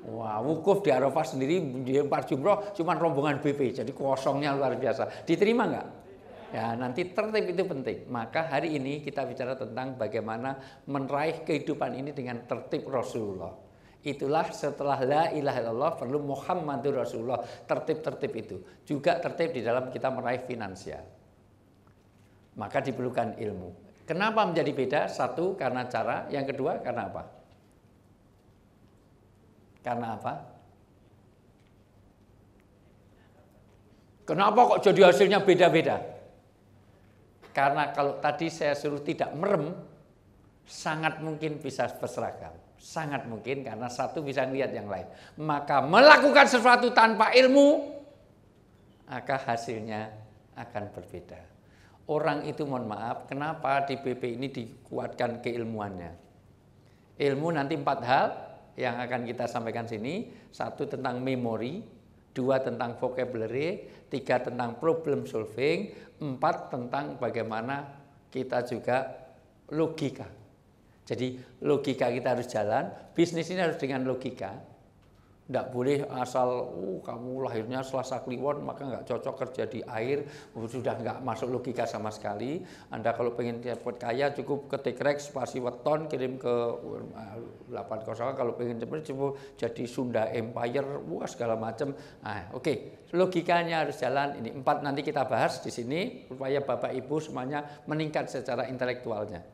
Wah, wukuf di Arafah sendiri, di Empat Jumroh cuma rombongan BP, jadi kosongnya luar biasa. Diterima nggak? Ya, nanti tertib itu penting. Maka hari ini kita bicara tentang bagaimana meraih kehidupan ini dengan tertib Rasulullah. Itulah setelah la ilaha illallah perlu Muhammadur Rasulullah. Tertib-tertib itu juga tertib di dalam kita meraih finansial. Maka diperlukan ilmu. Kenapa menjadi beda? Satu, karena cara. Yang kedua, karena apa? Karena apa? Kenapa kok jadi hasilnya beda-beda? Karena kalau tadi saya suruh tidak merem, sangat mungkin bisa berseragam. Sangat mungkin karena satu bisa lihat yang lain. Maka melakukan sesuatu tanpa ilmu, maka hasilnya akan berbeda. Orang itu mohon maaf, kenapa di BP ini dikuatkan keilmuannya? Ilmu nanti 4 hal yang akan kita sampaikan sini. 1 tentang memori, 2 tentang vocabulary, 3 tentang problem solving, 4 tentang bagaimana kita juga logika. Jadi logika kita harus jalan, bisnis ini harus dengan logika. Tidak boleh asal, kamu lahirnya Selasa Kliwon maka nggak cocok kerja di air, sudah nggak masuk logika sama sekali. Anda kalau pengen cepet kaya cukup ketik reks spasi weton kirim ke 800, kalau pengen cepet cukup jadi Sunda Empire, segala macam. Nah, oke. Logikanya harus jalan. Ini 4 nanti kita bahas di sini supaya Bapak Ibu semuanya meningkat secara intelektualnya.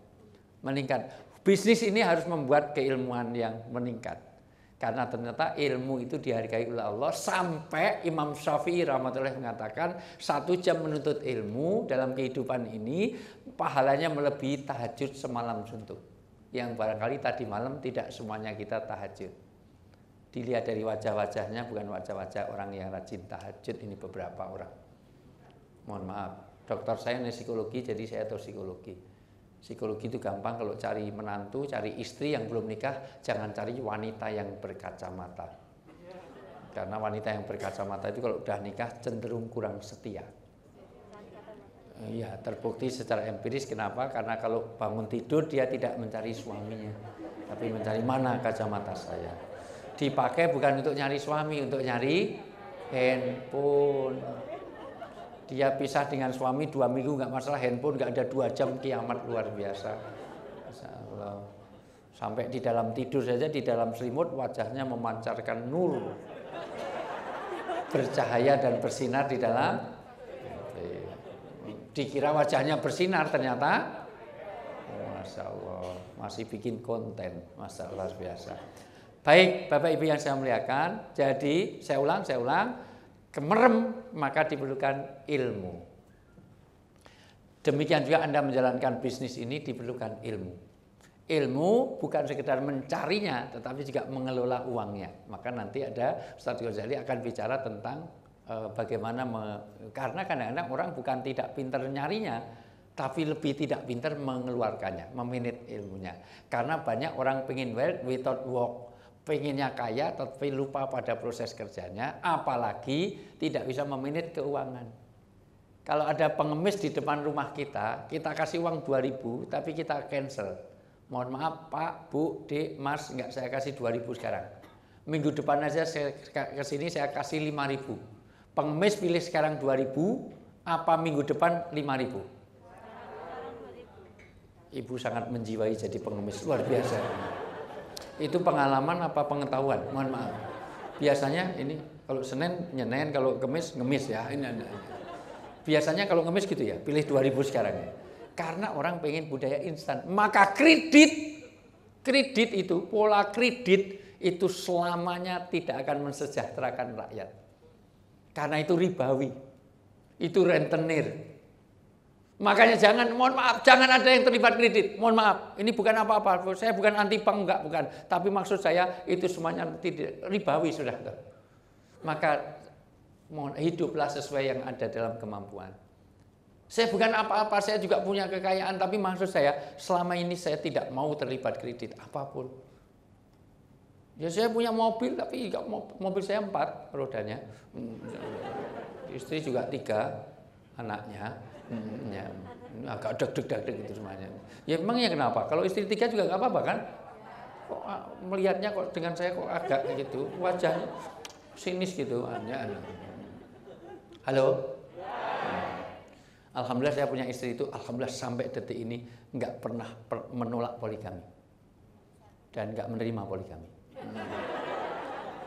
Meningkat. Bisnis ini harus membuat keilmuan yang meningkat. Karena ternyata ilmu itu dihargai oleh Allah. Sampai Imam Syafi'i rahmatullahi mengatakan 1 jam menuntut ilmu dalam kehidupan ini pahalanya melebihi tahajud semalam suntuk. Yang barangkali tadi malam tidak semuanya kita tahajud. Dilihat dari wajah-wajahnya, bukan wajah-wajah orang yang rajin tahajud, ini beberapa orang. Mohon maaf, dokter saya psikologi, jadi saya tahu psikologi. Psikologi itu gampang, kalau cari menantu, cari istri yang belum nikah, jangan cari wanita yang berkacamata. Karena wanita yang berkacamata itu kalau udah nikah cenderung kurang setia. Iya, terbukti secara empiris. Kenapa? Karena kalau bangun tidur dia tidak mencari suaminya, tapi mencari mana kacamata saya. Dipakai bukan untuk nyari suami, untuk nyari handphone. Dia pisah dengan suami 2 minggu nggak masalah, handphone nggak ada, 2 jam kiamat luar biasa. Masya Allah. Sampai di dalam tidur saja, di dalam selimut wajahnya memancarkan nur, bercahaya dan bersinar di dalam. Dikira wajahnya bersinar, ternyata Masya Allah masih bikin konten. Masya Allah biasa. Baik Bapak Ibu yang saya muliakan, jadi saya ulang. Kemerem maka diperlukan ilmu. Demikian juga Anda menjalankan bisnis ini diperlukan ilmu. Ilmu bukan sekedar mencarinya, tetapi juga mengelola uangnya. Maka nanti ada Ustaz Ghazali akan bicara tentang bagaimana karena kadang-kadang orang bukan tidak pintar nyarinya, tapi lebih tidak pintar mengeluarkannya, memanage ilmunya. Karena banyak orang pengen wealth without work. Pengennya kaya tapi lupa pada proses kerjanya, apalagi tidak bisa memanage keuangan. Kalau ada pengemis di depan rumah kita kasih uang 2.000 tapi kita cancel. Mohon maaf Pak, Bu, Dek, Mas, enggak saya kasih 2.000 sekarang. Minggu depan aja saya kesini saya kasih 5.000. Pengemis pilih sekarang 2.000, apa minggu depan 5.000? Ibu sangat menjiwai jadi pengemis, luar biasa. Itu pengalaman apa pengetahuan? Mohon maaf. Biasanya ini kalau Senin nyenen, kalau Kemis ngemis ya. Ini ada. Biasanya kalau ngemis gitu ya, pilih 2.000 sekarang ya. Karena orang pengen budaya instan. Maka kredit itu, pola kredit itu selamanya tidak akan mensejahterakan rakyat. Karena itu ribawi. Itu rentenir. Makanya mohon maaf, jangan ada yang terlibat kredit. Mohon maaf, ini bukan apa-apa. Saya bukan anti bank, bukan. Tapi maksud saya itu semuanya tidak ribawi sudah. Maka hiduplah sesuai yang ada dalam kemampuan. Saya bukan apa-apa, saya juga punya kekayaan, tapi maksud saya selama ini saya tidak mau terlibat kredit apapun. Ya saya punya mobil, tapi mobil saya 4 rodanya. Istri juga 3 anaknya. Ya, agak deg-deg gitu semuanya. Ya memang ya kenapa? Kalau istri 3 juga nggak apa-apa kan? Kok melihatnya kok dengan saya kok agak gitu, wajahnya sinis gitu. Halo? Alhamdulillah saya punya istri itu, alhamdulillah sampai detik ini nggak pernah menolak poligami dan nggak menerima poligami.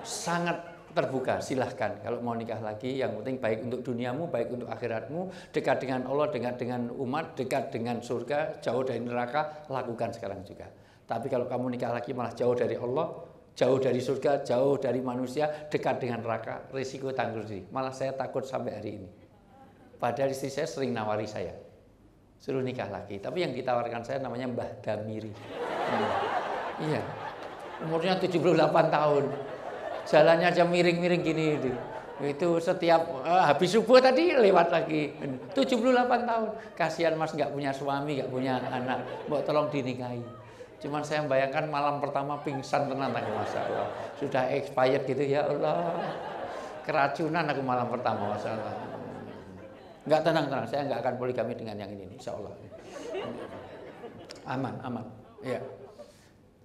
Sangat terbuka, silahkan kalau mau nikah lagi, yang penting baik untuk duniamu, baik untuk akhiratmu, dekat dengan Allah, dekat dengan umat, dekat dengan surga, jauh dari neraka, lakukan sekarang juga. Tapi kalau kamu nikah lagi malah jauh dari Allah, jauh dari surga, jauh dari manusia, dekat dengan neraka, risiko tanggung sendiri. Malah saya takut sampai hari ini. Padahal istri saya sering nawari saya, suruh nikah lagi. Tapi yang ditawarkan saya namanya Mbah Damiri. Iya, umurnya 78 tahun. Jalannya aja miring-miring gini. Itu setiap habis subuh tadi lewat lagi. 78 tahun. Kasihan mas nggak punya suami, nggak punya anak. Mau tolong dinikahi. Cuman saya membayangkan malam pertama pingsan tenan aku, Masya Allah. Sudah expired gitu, ya Allah. Keracunan aku malam pertama, Masya Allah. Enggak, tenang, saya enggak akan poligami dengan yang ini, insya Allah. Aman. Ya.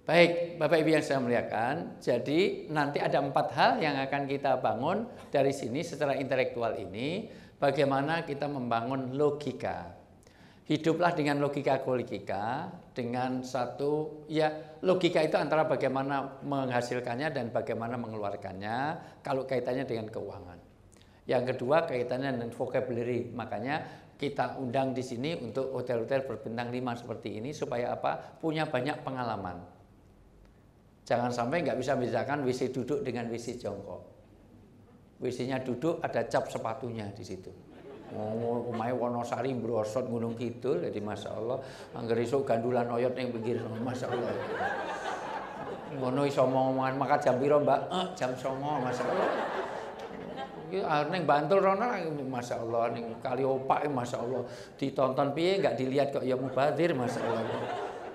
Baik, Bapak Ibu yang saya muliakan. Jadi nanti ada 4 hal yang akan kita bangun dari sini secara intelektual ini. Bagaimana kita membangun logika. Hiduplah dengan logika dengan satu, ya logika itu antara bagaimana menghasilkannya dan bagaimana mengeluarkannya kalau kaitannya dengan keuangan. Yang kedua kaitannya dengan vocabulary, makanya kita undang di sini untuk hotel-hotel berbintang 5 seperti ini supaya apa? Punya banyak pengalaman. Jangan sampai nggak bisa membedakan WC duduk dengan WC jongkok. WC-nya duduk ada cap sepatunya di situ. Oh, omahe Wonosari Brosot Gunung Kidul, jadi Masya Allah. Angger esuk gandulan oyot yang pinggir, Masya Allah. Ngono iso omongan maka jam piro, Mbak? Jam 09.00, Masya Allah. Neng Bantul rono, Masya Allah, neng Kaliopak, Masya Allah, ditonton piye nggak dilihat kok ya mubazir, Masya Allah.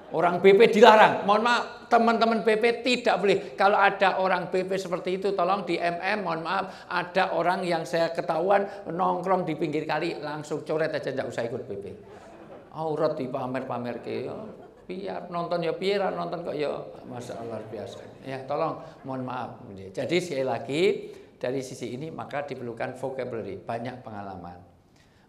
Orang BP dilarang, mohon maaf teman-teman BP tidak boleh. Kalau ada orang BP seperti itu tolong di MM, mohon maaf ada orang yang saya ketahuan nongkrong di pinggir kali langsung coret aja, nggak usah ikut BP. Aurat di pamer-pamer ke, biar nonton ya biar nonton kok ya, Masya Allah biasa. Ya tolong mohon maaf. Jadi sekali lagi dari sisi ini maka diperlukan vocabulary, banyak pengalaman,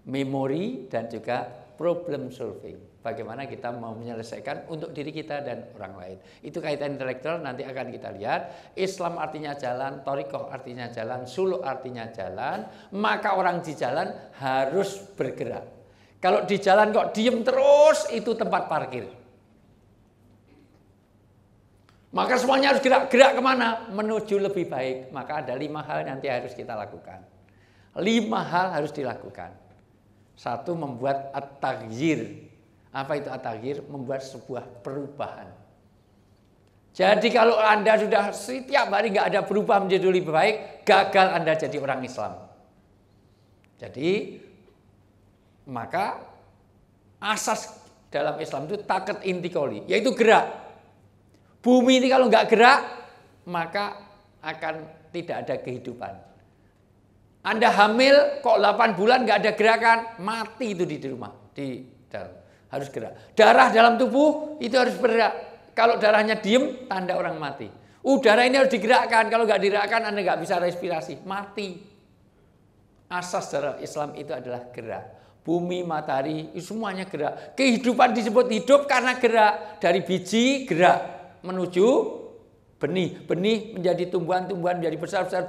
memori dan juga problem solving. Bagaimana kita mau menyelesaikan untuk diri kita dan orang lain. Itu kaitan intelektual, nanti akan kita lihat. Islam artinya jalan, Thariqah artinya jalan, suluk artinya jalan. Maka orang di jalan harus bergerak. Kalau di jalan kok diem terus, itu tempat parkir. Maka semuanya harus gerak kemana? Menuju lebih baik. Maka ada 5 hal nanti harus kita lakukan. 5 hal harus dilakukan. 1, membuat at-taghyir. Apa itu at-taghyir? Membuat sebuah perubahan. Jadi kalau Anda sudah setiap hari nggak ada berubah menjadi lebih baik, gagal Anda jadi orang Islam. Jadi maka asas dalam Islam itu takat intikoli, yaitu gerak. Bumi ini kalau nggak gerak, maka akan tidak ada kehidupan. Anda hamil kok 8 bulan nggak ada gerakan, mati itu di rumah, di dalam. Harus gerak. Darah dalam tubuh itu harus bergerak. Kalau darahnya diem, tanda orang mati. Udara ini harus digerakkan. Kalau nggak digerakkan, Anda nggak bisa respirasi, mati. Asas dalam Islam itu adalah gerak. Bumi, matahari, semuanya gerak. Kehidupan disebut hidup karena gerak. Dari biji gerak menuju benih. Benih menjadi tumbuhan-tumbuhan, menjadi besar-besar,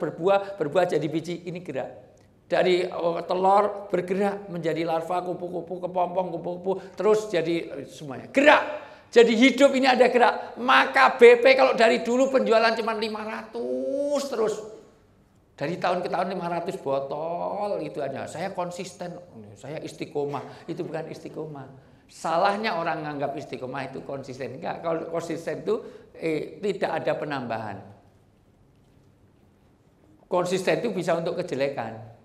berbuah jadi biji. Ini gerak. Dari telur bergerak menjadi larva, kupu-kupu, kepompong, kupu-kupu, terus jadi semuanya. Gerak. Jadi hidup ini ada gerak. Maka BP kalau dari dulu penjualan cuma 500 terus. Dari tahun ke tahun 500 botol itu aja. Saya konsisten, saya istiqomah. Itu bukan istiqomah. Salahnya orang menganggap istiqomah itu konsisten. Enggak, kalau konsisten itu tidak ada penambahan. Konsisten itu bisa untuk kejelekan.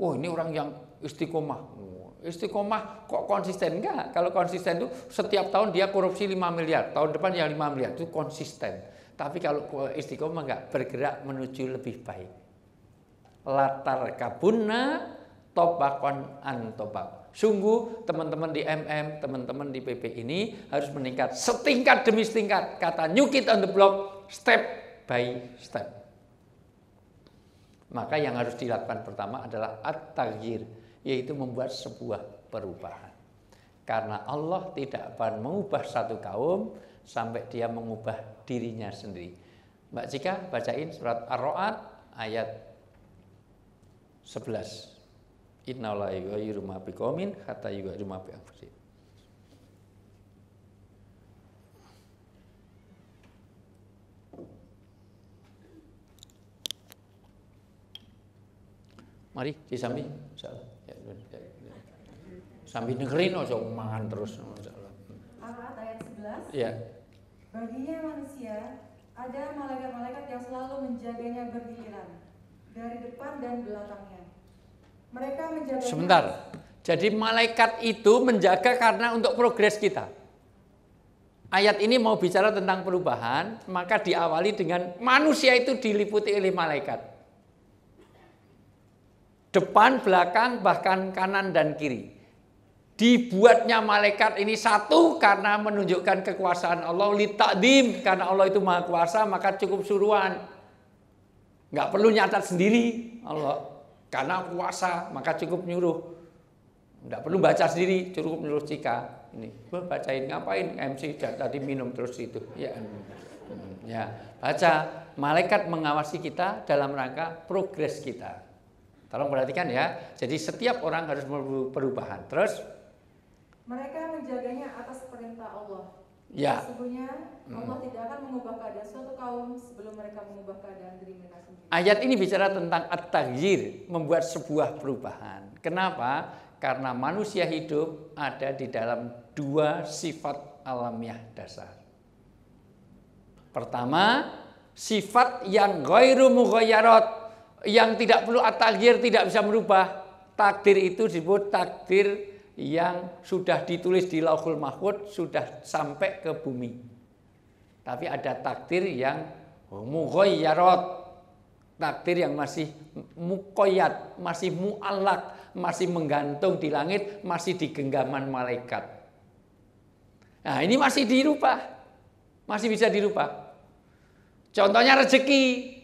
oh ini orang yang istiqomah. Istiqomah kok konsisten? Enggak. Kalau konsisten itu setiap tahun dia korupsi 5 miliar, tahun depan yang 5 miliar, itu konsisten. Tapi kalau istiqomah enggak, bergerak menuju lebih baik. Latar kabunna tobakon an tobak. Sungguh teman-teman di MM, teman-teman di PP ini harus meningkat setingkat demi setingkat. Kata new kid on the block, step by step. Maka yang harus dilakukan pertama adalah at-taghyir, yaitu membuat sebuah perubahan. Karena Allah tidak akan mengubah satu kaum sampai dia mengubah dirinya sendiri. Mbak Cika bacain surat Ar-Ra'd ayat 11. Innallaha yughayyiru ma biqaumin hatta yughayyiru ma bi anfusihim. Mari disambi insyaallah. Sambil dengerin aja mangan terus insyaallah.
Ar-Ra'd ayat 11.
Ya.
Baginya manusia ada malaikat-malaikat yang selalu menjaganya bergiliran dari depan dan belakangnya. Mereka menjaga.
Sebentar. Jadi malaikat itu menjaga karena untuk progres kita. Ayat ini mau bicara tentang perubahan, maka diawali dengan manusia itu diliputi oleh malaikat. Depan, belakang, bahkan kanan dan kiri. Dibuatnya malaikat ini satu karena menunjukkan kekuasaan Allah, li ta'dim, karena Allah itu maha kuasa, maka cukup suruhan. Nggak perlu nyatat sendiri Allah, karena kuasa maka cukup nyuruh. Nggak perlu baca sendiri, cukup nyuruh Cika. Ini, bacain ngapain MC tadi minum terus itu. Ya, baca. Malaikat mengawasi kita dalam rangka progres kita. Tolong perhatikan ya. Jadi setiap orang harus perubahan. Terus
mereka menjaganya atas perintah Allah.
Ya.
Sesungguhnya Allah tidak akan mengubah keadaan suatu kaum sebelum mereka mengubah keadaan diri mereka sendiri.
Ayat ini bicara tentang at-taghyir, membuat sebuah perubahan. Kenapa? Karena manusia hidup ada di dalam dua sifat alamiah dasar. Pertama, sifat yang ghairu mughayyarat, yang tidak perlu at-taghyir, tidak bisa merubah. Takdir itu disebut takdir yang sudah ditulis di Lauhul Mahfuz, sudah sampai ke bumi. Tapi ada takdir yang mughayyarat, takdir yang masih muqayyad, masih mu'allaq, masih menggantung di langit, masih di genggaman malaikat. Nah, ini masih dirubah. Masih bisa dirubah. Contohnya rezeki.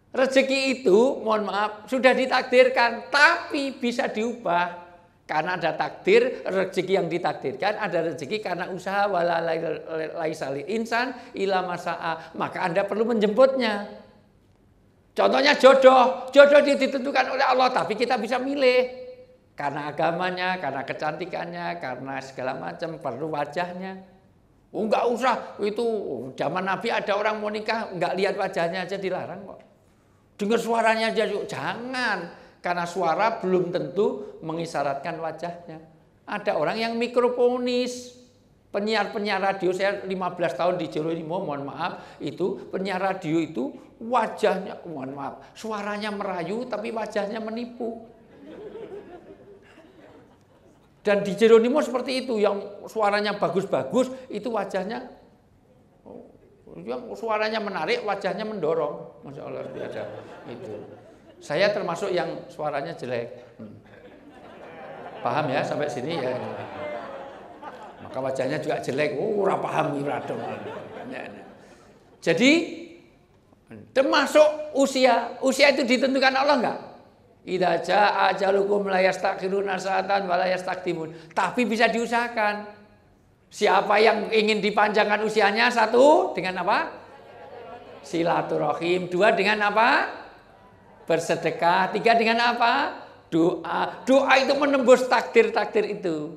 Rezeki itu, mohon maaf, sudah ditakdirkan, tapi bisa diubah. Karena ada takdir, rezeki yang ditakdirkan, ada rezeki karena usaha, wala laisa lil insan illa masa'a, maka Anda perlu menjemputnya. Contohnya jodoh, jodoh ditentukan oleh Allah, tapi kita bisa milih. Karena agamanya, karena kecantikannya, karena segala macam, perlu wajahnya. Oh, enggak usah, itu zaman Nabi ada orang mau nikah, enggak lihat wajahnya aja dilarang kok. Dengar suaranya aja, jangan. Karena suara belum tentu mengisyaratkan wajahnya. Ada orang yang mikrofonis, penyiar-penyiar radio, saya 15 tahun di Jawa, mohon maaf, itu penyiar radio itu wajahnya, mohon maaf, suaranya merayu tapi wajahnya menipu. Dan di Jeronimo seperti itu, yang suaranya bagus-bagus, itu wajahnya, yang suaranya menarik, wajahnya mendorong. Masya Allah, biasa. Itu. Saya termasuk yang suaranya jelek. Paham ya sampai sini ya. Maka wajahnya juga jelek. Ora paham iradom. Jadi termasuk usia. Usia itu ditentukan Allah enggak? Idza jaa ajalukum la yastakhiruna sa'atan wa la yastaqdimun. Tapi bisa diusahakan. Siapa yang ingin dipanjangkan usianya? Satu, dengan apa? Silaturahim. Dua, dengan apa? Bersedekah. Tiga, dengan apa? Doa. Doa itu menembus takdir-takdir itu.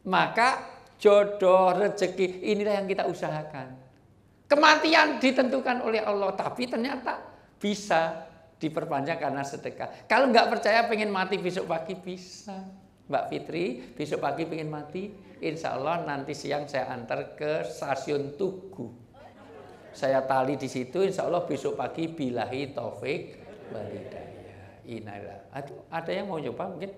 Maka jodoh, rezeki, inilah yang kita usahakan. Kematian ditentukan oleh Allah, tapi ternyata bisa diperpanjang karena sedekah. Kalau nggak percaya pengen mati besok pagi bisa. Mbak Fitri, besok pagi pengen mati, insya Allah nanti siang saya antar ke stasiun Tugu. Saya tali di situ, insya Allah besok pagi bilahi taufik walhidayah. Innalillahi. Aduh, ada yang mau coba mungkin?